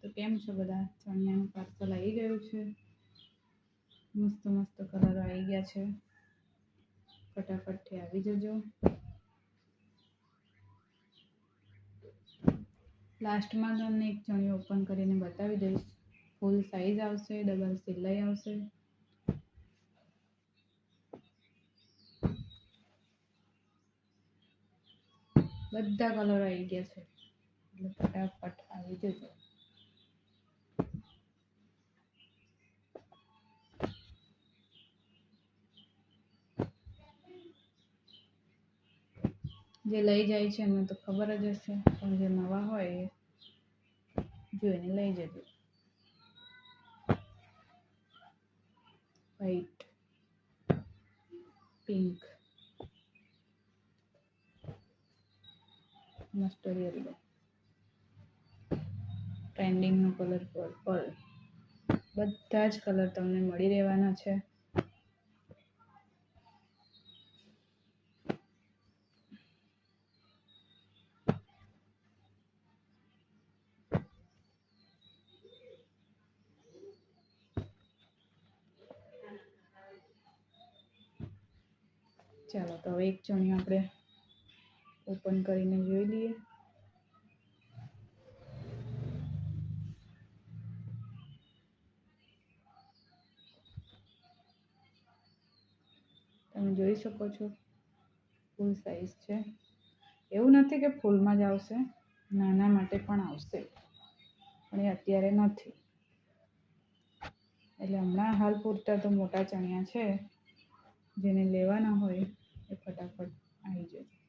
તો કેમ છો બધા? ચણિયાનું પાર્સલ આવી ગયું છે. મસ્ત મસ્ત કલર આવી ગયા છે. ફટાફટથી આવી જજો. લાસ્ટમાં તમને એક ચણિયો ઓપન કરીને બતાવી દઈશ. ફૂલ સાઈઝ આવશે, ડબલ સિલાઈ આવશે. બધા કલર આવી ગયા છે, એટલે ફટાફટ આવી જજો. જે લઈ જાય છે એમને તો ખબર જ હશે, પણ જે નવા હોય એ જોઈને લઈ જજો. વ્હાઈટ, પિંક, મસ્ટર્ડ યલો, ટ્રેન્ડિંગનો કલર પર્પલ. બધા જ કલર તમને મળી રહેવાના છે. ચાલો તો હવે એક ચણિયો આપણે ઓપન કરીને જોઈ લઈએ. તમે જોઈ શકો છો, ફૂલ સાઈઝ છે. એવું નથી કે ફૂલમાં જ આવશે, નાના માટે પણ આવશે, પણ એ અત્યારે નથી. એટલે હમણાં હાલ પૂરતા તો મોટા ચણિયા છે. જેને લેવાના હોય એ ફટાફટ આવી જજો.